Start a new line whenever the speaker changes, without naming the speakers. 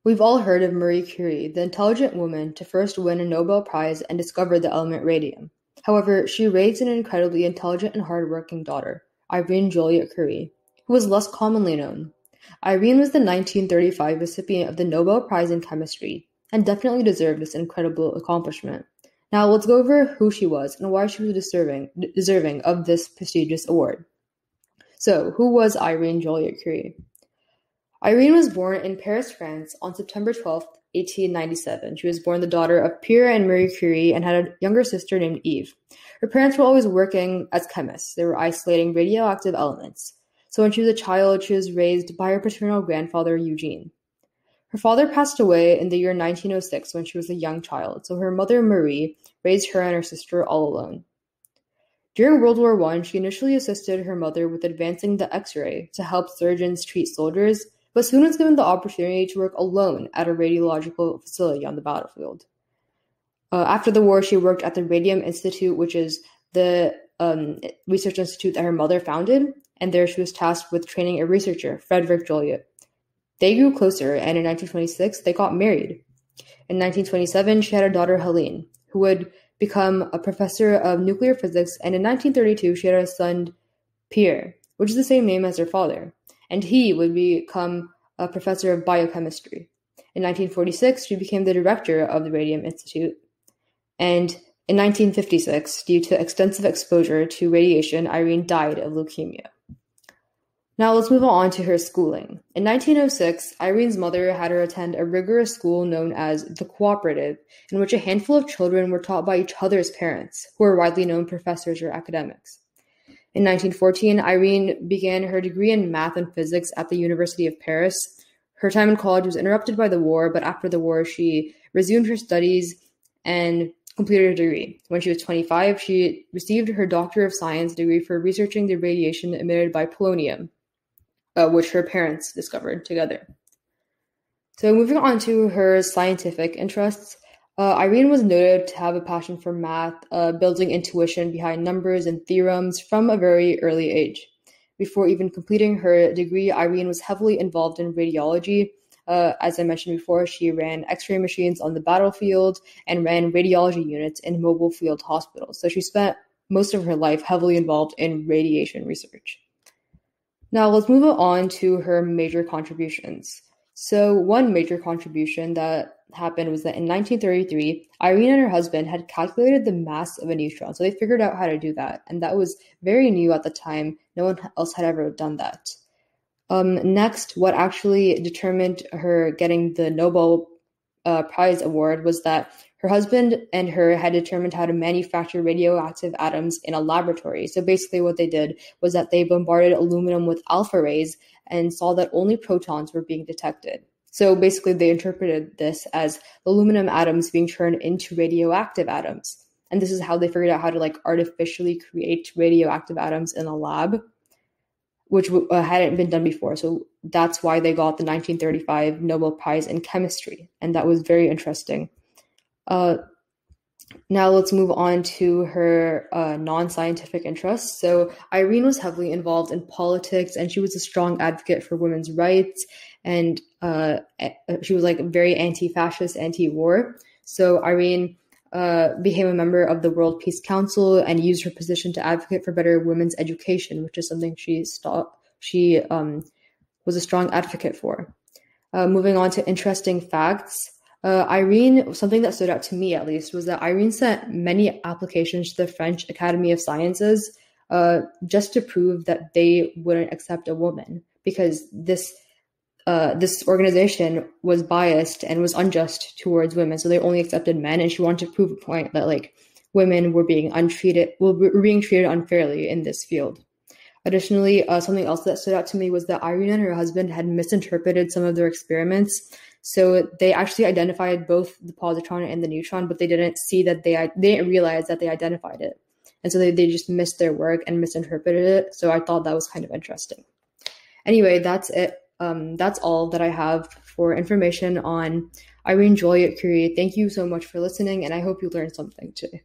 We've all heard of Marie Curie, the intelligent woman to first win a Nobel Prize and discover the element radium. However, she raised an incredibly intelligent and hardworking daughter, Iréne Joliot-Curie, who was less commonly known. Irene was the 1935 recipient of the Nobel Prize in Chemistry and definitely deserved this incredible accomplishment. Now let's go over who she was and why she was deserving of this prestigious award. So, who was Iréne Joliot-Curie? Irene was born in Paris, France on September 12th, 1897. She was born the daughter of Pierre and Marie Curie and had a younger sister named Eve. Her parents were always working as chemists. They were isolating radioactive elements. So when she was a child, she was raised by her paternal grandfather, Eugene. Her father passed away in the year 1906 when she was a young child, so her mother, Marie, raised her and her sister all alone. During World War I, she initially assisted her mother with advancing the X-ray to help surgeons treat soldiers, but soon was given the opportunity to work alone at a radiological facility on the battlefield. After the war, she worked at the Radium Institute, which is the research institute that her mother founded, and there she was tasked with training a researcher, Frederick Joliot. They grew closer, and in 1926, they got married. In 1927, she had a daughter, Helene, who would become a professor of nuclear physics, and in 1932, she had a son, Pierre, which is the same name as her father, and he would become a professor of biochemistry. In 1946, she became the director of the Radium Institute, and in 1956, due to extensive exposure to radiation, Irene died of leukemia. Now let's move on to her schooling. In 1906, Irene's mother had her attend a rigorous school known as the Cooperative, in which a handful of children were taught by each other's parents, who were widely known professors or academics. In 1914, Irene began her degree in math and physics at the University of Paris. Her time in college was interrupted by the war, but after the war, she resumed her studies and completed her degree. When she was 25, she received her Doctor of Science degree for researching the radiation emitted by polonium, which her parents discovered together. So moving on to her scientific interests, Irene was noted to have a passion for math, building intuition behind numbers and theorems from a very early age. Before even completing her degree, Irene was heavily involved in radiology. As I mentioned before, she ran X-ray machines on the battlefield and ran radiology units in mobile field hospitals. So she spent most of her life heavily involved in radiation research. Now let's move on to her major contributions. So one major contribution that happened was that in 1933, Irene and her husband had calculated the mass of a neutron. So they figured out how to do that. And that was very new at the time. No one else had ever done that. Next, what actually determined her getting the Nobel Prize award was that her husband and her had determined how to manufacture radioactive atoms in a laboratory. So basically what they did was that they bombarded aluminum with alpha rays and saw that only protons were being detected. So basically they interpreted this as aluminum atoms being turned into radioactive atoms. And this is how they figured out how to artificially create radioactive atoms in a lab, which hadn't been done before. So that's why they got the 1935 Nobel Prize in Chemistry. And that was very interesting. Now let's move on to her non-scientific interests. So Irene was heavily involved in politics, and she was a strong advocate for women's rights, and she was very anti-fascist, anti-war. So Irene became a member of the World Peace Council and used her position to advocate for better women's education, which is something she was a strong advocate for. Moving on to interesting facts. Irene, something that stood out to me at least, was that Irene sent many applications to the French Academy of Sciences just to prove that they wouldn't accept a woman, because this organization was biased and was unjust towards women, so they only accepted men, and she wanted to prove a point that women were being treated unfairly in this field. Additionally, something else that stood out to me was that Irene and her husband had misinterpreted some of their experiments. So they actually identified both the positron and the neutron, but they didn't realize that they identified it. And so they just missed their work and misinterpreted it. So I thought that was kind of interesting. Anyway, that's it. That's all that I have for information on Iréne Joliot-Curie. Thank you so much for listening, and I hope you learned something today.